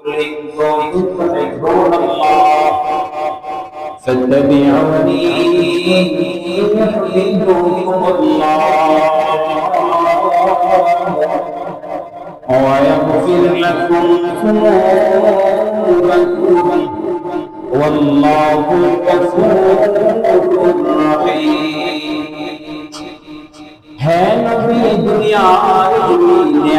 قل إن كنتم تحبون الله فاتبعوني يحببكم الله ويغفر لكم ذنوبكم والله غفور رحيم হে নবী দুনিয়ার জমিনে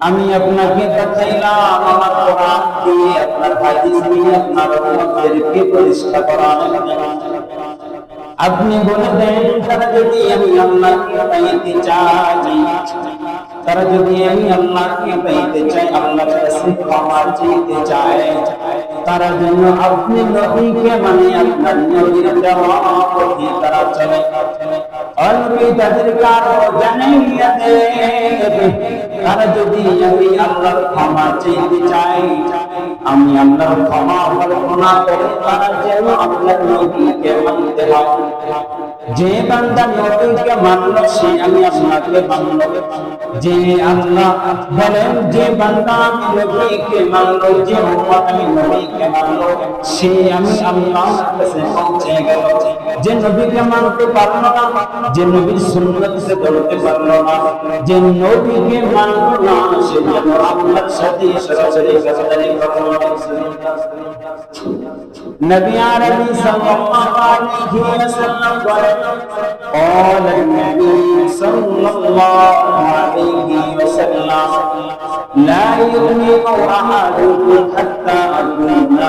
আমি আপনাকে পাঠাইলাম আমার কোরআন দিয়ে আপনার হাদিস দিয়ে আপনার উম্মতদেরকে প্রতিষ্ঠা করার জন্য আপনি বলে দেন তারা যদি আমি আল্লাহকে পাইতে চাই তারা যদি আমি আল্লাহকে পাইতে চাই আল্লাহর কাছে ক্ষমা চাইতে চায় তারা যেন আপনি নবীকে মানে আপনার নবীর দেওয়া পথে তারা চলে অল্পে তাদেরকে আরো জানাইয়া দেবে তারা যদি আমি আল্লাহর ক্ষমা চাইতে চাই আমি আল্লাহর ক্ষমা প্রার্থনা করে তারা যেন আপনার নবীকে মানতে হয় যে বান্দা নবীকে মানল সে আমি আপনাকে মানল যে আল্লাহ বলেন যে বান্দা আমি নবীকে মানল যে উম্মত আমি নবীকে মানল সে আমি আল্লাহর কাছে পৌঁছে গেল যে নবীকে মানতে পারল না যে নবীর সুন্নতকে ধরতে পারল না যে নবীকে মানল না সে যেন আল্লাহর সাথে সরাসরি গাদ্দারি করল নবী আরবি সাল্লাল্লাহু আলাইহি ওয়াসাল্লাম বলেন قال النبي صلى الله عليه وسلم لا يؤمن أحدكم حتى أكون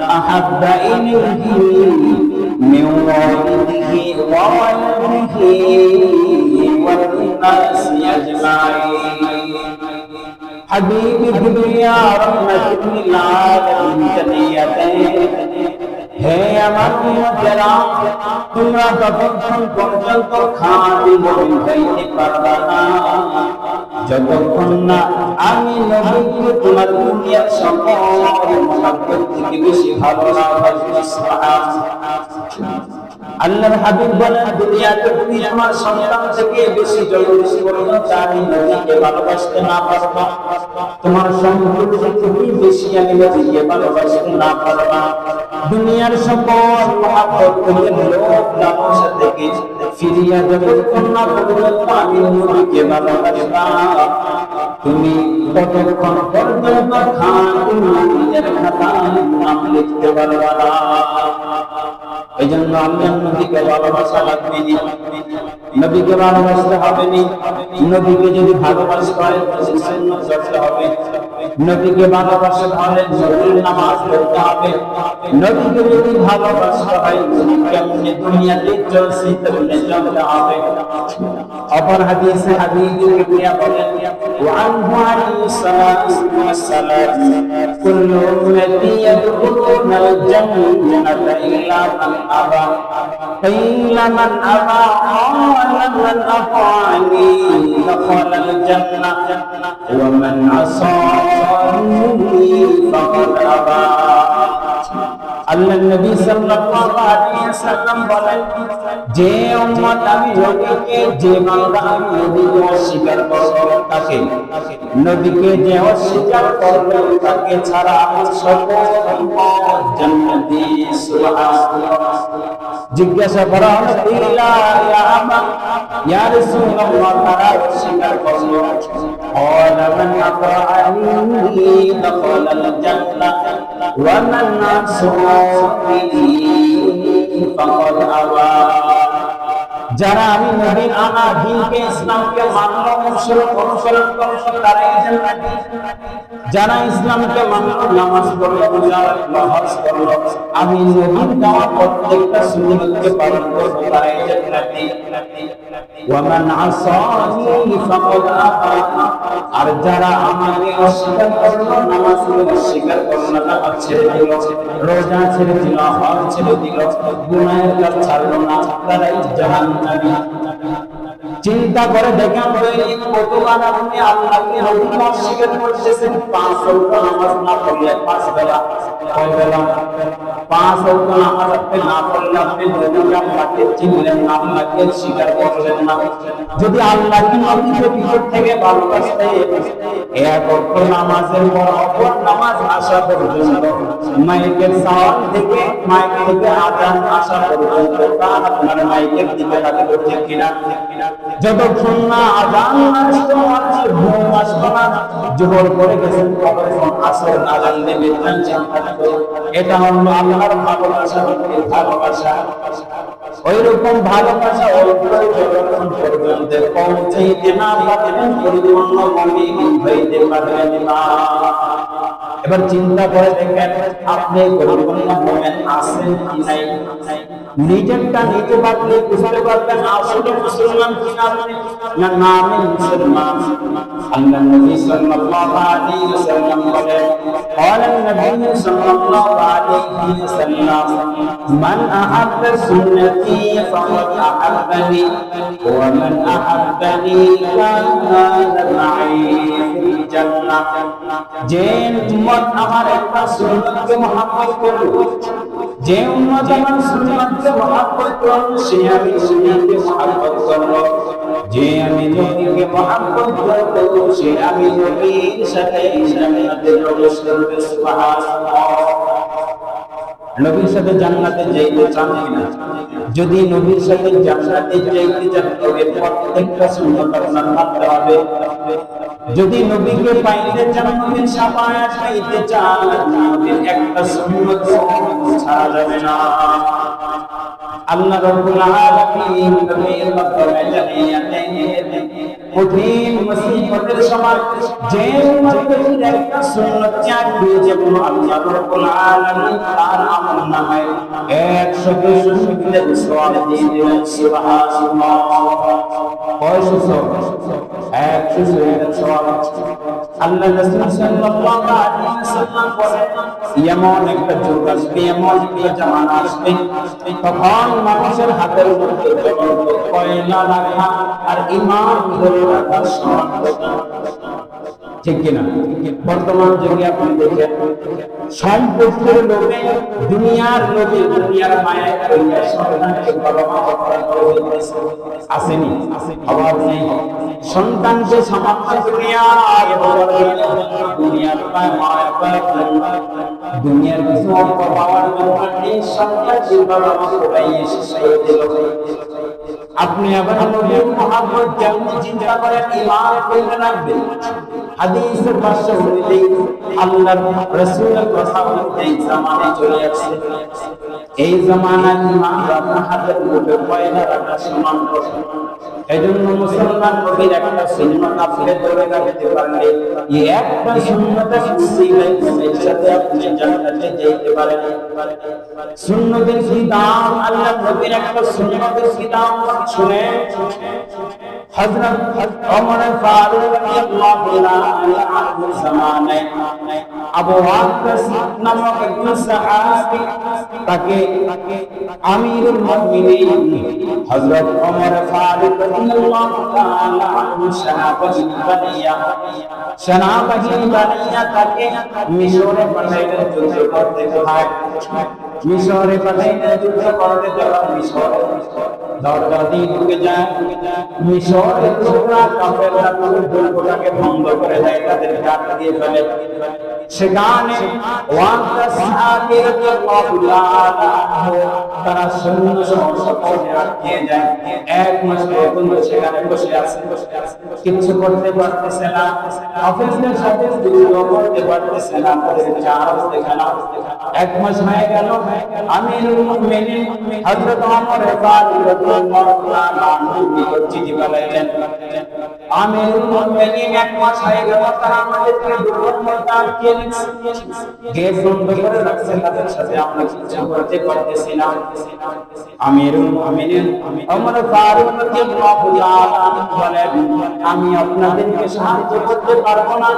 أحب إليه من والده وولده والناس أجمعين حبيب الدنيا رحمة للعالمين جنيتين হে আমার উম্মতেরা তোমরা ততক্ষণ পর্যন্ত খাঁটি মুমিন হইতে পারবা না যতক্ষণ না আমি নবীকে তোমার দুনিয়ার সকল মুহাব্বত থেকে বেশি ভালোবাসবে আল্লাহর হাবিব বলেন দুনিয়াতে তুমি আমার সন্তান থেকে বেশি জরুরি পর্যন্ত আমি নবীকে ভালোবাসতে না পারবা তোমার সম্পর্ক থেকে বেশি আমি নবীকে ভালোবাসতে না পারবা দুনিয়ার সকল মহব্বত থেকে লোভ লালসা থেকে ফিরিয়া যতক্ষণ না পর্যন্ত আমি নবীকে ভালোবাসবা তুমি ততক্ষণ পর্যন্ত খাঁটি মুমিনের খাতায় নাম লিখতে পারবা না এইজন্য আল্লাহর নবীকে ভালোবাসা লাগবে নবীকে ভালোবাসতে হবে নবীকে যদি ভালোবাসতে হয় সুন্নাত চলতে হবে নবীকে ভালোবাসতে হলে নবীর নামাজ পড়তে হবে নবীকে যদি ভালোবাসতে হয় কেমনে দুনিয়াতে চলছে তেমনি চলতে হবে অপর হাদিসে হাবিবুল কিবরিয়া বলেন ওয়ানহু আলাইহিস সালাতু ওয়াস সালাম কুল্লু উম্মতি ইয়াদখুলুনাল জান্নাতা ইল্লা মান আবা ইল্লা মান আবা قال من أطاعني دخل الجنة ومن عصاني فقد أبى আল্লাহ নবী সাল্লাল্লাহু আলাইহি ওয়াসাল্লাম বলেন যে উম্মত আমি নবীকে যে বান্দা আমি নবীকে অস্বীকার করবে তাকে নবীকে যে অস্বীকার করবে তাকে ছাড়া আমার সকল উম্মত জান্নাতি সুবহানাল্লাহ জিজ্ঞাসা করা হলো ইলা ইয়া আবা ইয়া রাসূলুল্লাহ তারা অস্বীকার করলো قال من أطاعني دخل الجنة ومن عصاني فقد أبى যারা আমি নবীর আনা দ্বীনকে ইসলামকে মানল অনুসরণ করল তারাই জান্নাতি যারা ইসলামকে মানল নামাজ পড়ল রোজা রাখলো হজ করল আমি নবীর দেওয়া প্রত্যেকটা সুন্নতকে পালন করব তারাই জান্নাতি ওয়ামান আসানি ফাকাদ আবা আর যারা আমাকে অস্বীকার করলো নামাজকে অস্বীকার করলো না ছেড়ে দিল রোজা ছেড়ে দিল হজ ছেড়ে দিল গুনাহের কাজ ছাড়লো না তারাই জাহান্নামী চিন্তা করে দেখেন দৈনিক কতবার আপনি আল্লাহকে নবীকে অস্বীকার করতেছেন 5 ওয়াক্ত নামাজ না পড়লে 5 বেলা কয় বেলা পাঁচ ওয়াক্ত নামাজ আপনি না পড়লে আপনি নবীকে আল্লাহকে চিনলেন না, আল্লাহকে স্বীকার করলেন না। যদি আল্লাহকে নবীকে ভিতর থেকে ভালোবাসতে এক ওয়াক্ত নামাজের পর অপর নামাজ আসা পর্যন্ত, মাইকের সাউন্ড থেকে মাইক থেকে আযান আসা পর্যন্ত কান আপনার মাইকের দিকে লাগবে, ঠিক কিনা? যতক্ষণ না আযান আসছে মানুষের ঘুম আসবে না। জোহর করে গেছেন, তখন আসর আযান দেবে, এটা হলো আল্লাহর ভালোবাসা। ভালোবাসা ওইরকম ভালোবাসা ওই যতক্ষণ পর্যন্ত পৌঁছাইতে না পারবেন পরিপূর্ণ মুমিন হইতে পারবেন না। এবার চিন্তা করে দেখেন আপনি পরিপূর্ণ মুমিন আছেন কি নাই। নিজেরটা নিজে ভাবলে বুঝতে পারবেন আসলে মুসলমান কিনা না নামে মুসলমান। আল্লাহ নবী সাল্লাল্লাহু আলাইহি ওয়াসাল্লাম বলেন, قال النبي صلى الله عليه وسلم من أحب سنتي فقد أحبني ومن أحبني كان معي في الجنة। যে উম্মত আমার একটা সুন্নতকে মহব্বত করবে, যে উম্মত আমার সুন্নতকে মহব্বত করবে, সে আমি সুন্নতকে মহব্বত করব। যে আমি নবীকে মহব্বত করব, সে আমি নবীর সাথে জান্নাতে প্রবেশ করবে। সুবহানাল্লাহ। নবীর সাথে জান্নাতে যাইতে চান কিনা? যদি নবীর সাথে জান্নাতে যাইতে চান তবে প্রত্যেকটা সুন্নাত আপনার মানতে হবে। যদি নবীকে পাইতে চান, নবীর শাফায়াত পাইতে চান, নবীর একটা সুন্নাত ছাড়া যাবে না। আল্লাহ রাব্বুল আলামিন নবীর মাধ্যমে জানিয়ে দেন কঠিন মুসিবতের সময় যে উম্মতের একটা সুন্নাত ত্যাগ করেছে, আল্লাহ রাব্বুল আলামিন তার আমলনামায় 100 সুন্নাতের সওয়াব দিয়ে দেন। সুবহানাল্লাহ। কয়শো সওয়াব? 100 সুন্নাতের সওয়াব। আল্লাহ রাসূল সাল্লাল্লাহু আলাইহি ওয়াসাল্লাম বলেন, এমন একটা যুগ আসবে, এমন একটা জামানা আসবে, তখন মানুষের হাতের মধ্যে কয়লা রাখা আর ঈমান ধরে রাখা সমান হবে। ঠিক কিনা? বর্তমান যুগে আপনি দেখেন সম্পদের লোভে, দুনিয়ার লোভে, দুনিয়ার মায়ায় সন্তানকে বাবা মা হত্যা করে দিয়েছে। আসেনি? অভাব নেই। সন্তানকে সামান্য দুনিয়ার মায়া পায়, দুনিয়ার কিছু অল্প পাওয়ার জন্য সন্তানকে বাবা মা কোথায় এসে সেই দিল। আপনি আবার নবীর মুহাব্বত কেমন চিন্তা করেন, ঈমান কইরা রাখবেন। হাদিসের ভাষ্য অনুযায়ী আল্লাহর রাসূলের কথা অনুযায়ী জামানে চলে আসছে। এই জামানায় ঈমান আপনার হাতের মুঠে পয়লা রাখা সমান কথা। এজন্য মুসলমান নবীর একটা সুন্নাত আপনি ধরে রাখতে পারলে, এই একটা সুন্নাতের উসিলায় নবীর সাথে আপনি জান্নাতে যেতে পারেন। সুন্নাতের কি দাম, আল্লাহ নবীর একটা সুন্নাতের কি দাম শুনে হযরত ওমর ফারুক রাদিয়াল্লাহু আনহু জামানায় আবু ওয়াক্কাস নামক একজন সাহাবী, তাকে আমিরুল মুমিনিন হযরত ওমর ফারুক রাদিয়াল্লাহু তাআলা আনহু সেনাবাহিনী বানিয়ে তাকে মিশরে পাঠাইলেন যুদ্ধ করতে। মিশরে পাঠাইলেন যুদ্ধ করতে, যখন মিশরে দরজা দিয়ে ঢুকে যায়, মিশরের লোকরা কাফেররা দুর্গটাকে ভঙ্গ করে দেয়, তাদের কাট দিয়ে ফেলে। সেখানে ওয়াক্কাস সাহাবী রাদিয়াল্লাহু তাআলা তারা সৈন্য সকলে আটকে যায়। এক মাস পর্যন্ত সেখানে বসে আছে, কিছু করতে পারতেছে না, কাফেরদের সাথে যুদ্ধ করতে পারতেছে না, তাদের চান্স দেখে না। এক মাস হয়ে গেল, আমিরুল মুমিনিন হযরত ওমর ফারুক রাদিয়াল্লাহু তাআলা আনহু চিঠি পাঠাইলেন। আমিরুল মুমিনিন এক মাস হয়ে গেল, তারা আমাদেরকে দুর্বলতা আটকে রেখেছে, গেট বন্ধ করে রাখছে, তাদের সাথে আমরা কিছু করতে পারতেছি না। আমিরুল মুমিনিন ওমর ফারুক রাদিয়াল্লাহু তাআলা বলেন, আমি আপনাদেরকে সাহায্য করতে পারবো না,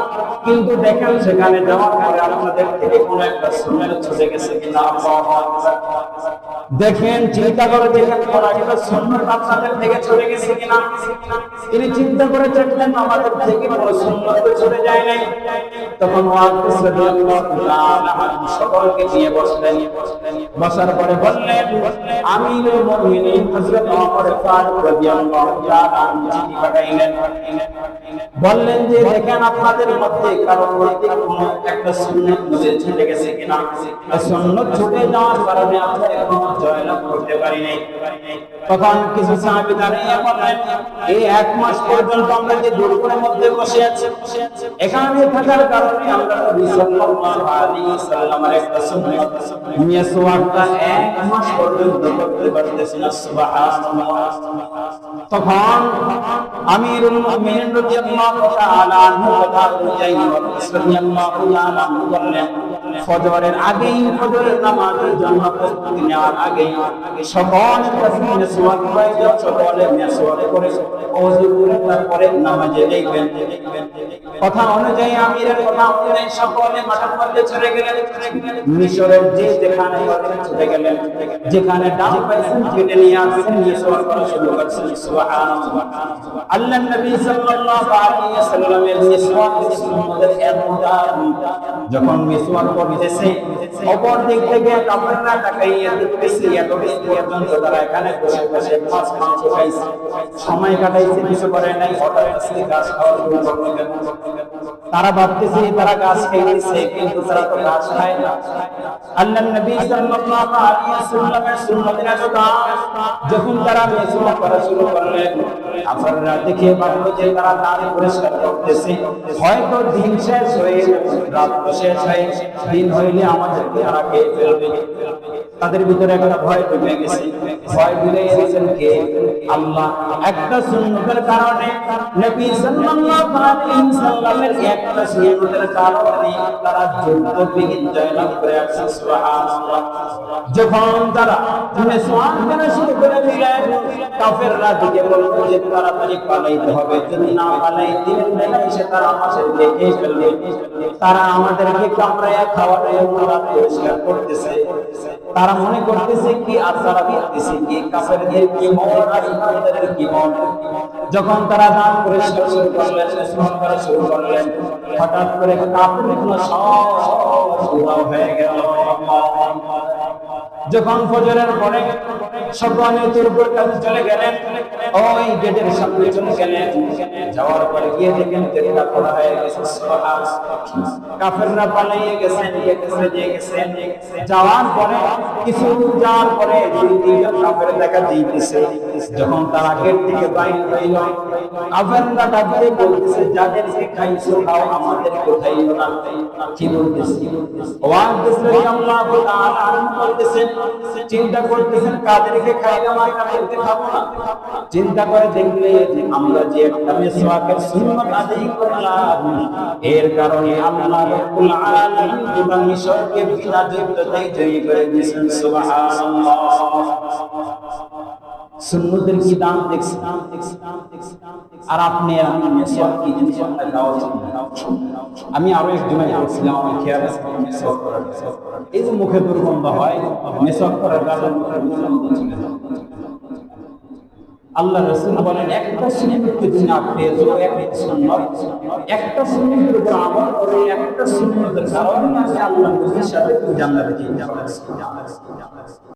কিন্তু দেখেন সেখানে যাওয়ার পরে আপনাদের থেকে কোনো একটা সুন্নাত ছুটে গেছে কিনা। আল্লাহু আকবার। দেখেন, চিন্তা করে দেখেন কোন একটা সুন্নাত আপনাদের থেকে ছুটে গেছে কিনা। তিনি চিন্তা করে দেখলেন আমাদের থেকে কোনো সুন্নাত ছুটে যায় নাই। তখন ওয়াকিস রাদিয়াল্লাহু তাআলা আনহু সকলকে নিয়ে বসলেন। বসার পরে বললেন, আমিরুল মুমিনিন হযরত ওমর ফারুক রাদিয়াল্লাহু তাআলা আনহু চিঠি পাঠাইলেন। বললেন যে দেখেন আপনাদের মধ্যে কারোর মধ্যে কোনো একটা সুন্নাত ছুটে গেছে কিনা। সুন্নাত ছুটে যাওয়ার কারণে আমরা এখনো জয়লাভ করতে পারি নাই। তখন কিছু সাহাবী দাঁড়িয়ে বললেন, এই এক মাস পর্যন্ত আমরা যে দুর্গের মধ্যে বসে আছি, এখানে থাকার কারণে আমরা নবী সাল্লাল্লাহু আলাইহি ওয়াসাল্লামের একটা সুন্নাত মিয়াসওয়াকটা এক মাস পর্যন্ত করতে পারতেছি না। সুবহানাল্লাহ। তখন আমিরুল মুমিনিন রাদিয়াল্লাহু তাআলা আনহু কথা অনুযায়ী রাদিয়াল্লাহু তাআলা আনহু বললেন, ফজরের আগেই, ফজরের নামাজের জন্য প্রস্তুতি নেওয়ার আগেই সকল মিয়াসওয়াক করে যাও, সকলে মিয়াসওয়াক করে ওযু করে তারপরে নামাজে যাইবেন। কথা অনুযায়ী, আমিরের কথা অনুযায়ী সকলে মাঠের মধ্যে চলে গেলেন। মিশরের যেখানে চলে গেলেন, যেখানে ডাল পাইছেন কেটে নিয়ে আসছেন, মিয়াসওয়াক করা শুরু করছেন। সুবহানাল্লাহ। আল্লাহর নবী সাল্লাল্লাহু আলাইহি ওয়াসাল্লামের মিয়াসওয়াকের সুন্নতের এত দাম, যখন মিয়াসওয়াক করতেছে অপর দিক থেকে কাফেররা তাকাইয়া দেখতেছে, এত পর্যন্ত তারা এখানে বসে বসে মাছ মাংস খাইছে, সময় কাটাইছে, কিছু করে নাই। হঠাৎ করে গাছ খাওয়া শুরু করলো। তারা ভাবতেছে তারা গাছ খাইতেছে, কিন্তু তারা তো গাছ খায় না। আল্লাহর নবী সাল্লাল্লাহু আলাইহি ওয়াসাল্লামের সুন্নতের এত দাম, যখন তারা মিয়াসওয়াক করা শুরু করলেন, কাফেররা দেখে ভাবলো যে তারা দাঁড়ে পরিষ্কার করতেছে, হয়তো দিন শেষ হয়ে, রাত শেষ হয়ে, দিন হইলে আমাদেরকে তারা খেয়ে ফেলবে। তাদের ভিতরে একটা ভয় ঢুকে গেছে। ভয় ঢুকে গেছেন কে? আল্লাহ। একটা সুন্নতের কারণে, নবী সাল্লাল্লাহু আলাইহি ওয়াসাল্লামের একটা সুন্নতের কারণে তারা যুদ্ধ বিজয় জয়লাভ করে আসছে। সুবহানাল্লাহ। যখন তারা মিয়াসওয়াক করা শুরু করে দিলেন, কাফেররা দিকে বলল যে তাড়াতাড়ি পালাইতে হবে, যদি না পালাই দিন বেলা এসে তারা আমাদেরকে খেয়ে ফেলবে। তারা আমাদেরকে কামড়ায়া খাওয়ার জন্য পরিষ্কার করতেছে। তারা মনে করতেছে কি আর তারা করতেছে কি, কাফেরদের কি মন আর ইমানদারের কি মন। যখন তারা দান পরিষ্কার শুরু করলেন, স্মরণ করা শুরু করলেন, হঠাৎ করে কাফেরগুলো সব উধাও হয়ে গেল। যখন ফজরের পরে সকলে তুরপুর কাছে চলে গেলেন, ওই গেটের সামনে চলে গেলেন। যাওয়ার পরে গিয়ে দেখেন গেটটা খোলা হয়ে গেছে। কাফেররা পালিয়ে গেছেন। যাওয়ার পরে কিছু যাওয়ার পরে দুই তিনজন কাফের দেখা দিয়েছে। যখন তারা গেট থেকে বাইরে হইল, কাফেররা ডাকতে বলতেছে, যাদেরকে খাইছো খাও, আমাদের কোথাইও না। কি বলতেছে? ওয়াকিস রাদিয়াল্লাহু তাআলা আনহু বলতেছেন, চিন্তা করতেছেন কাদেরকে খাইলাম আর কাদেরকে খাবো না। চিন্তা করে দেখলে আমরা যে একটা মিয়াসওয়াকের সুন্নাত আদায় করলাম, এর কারণে আল্লাহ রাব্বুল আলামিন পুরো মিশরকে বিনা যুদ্ধতেই জয়ী করে দিয়েছেন। সুবহানাল্লাহ। সুন্নতের কি দাম দেখছেন? আর আপনি আমি মিয়াসওয়াক কি জিনিস আপনার দাওয়া ছিল। আমি আরো একজনে বলছিলাম, আমি খেয়াল আছে মিয়াসওয়াক করার, এই যে মুখে দুর্গন্ধ হয়, মিয়াসওয়াক করার কারণে মুখের দুর্গন্ধ চলে যায়। আল্লাহ রাসূল বলেন, একটা সুন্নাত যদি না পেয়ে যাও, একটা সুন্নাতের উপর আমল করে, একটা সুন্নাতের কারণে আল্লাহ নবীর সাথে জান্নাতে যেতে পারবে।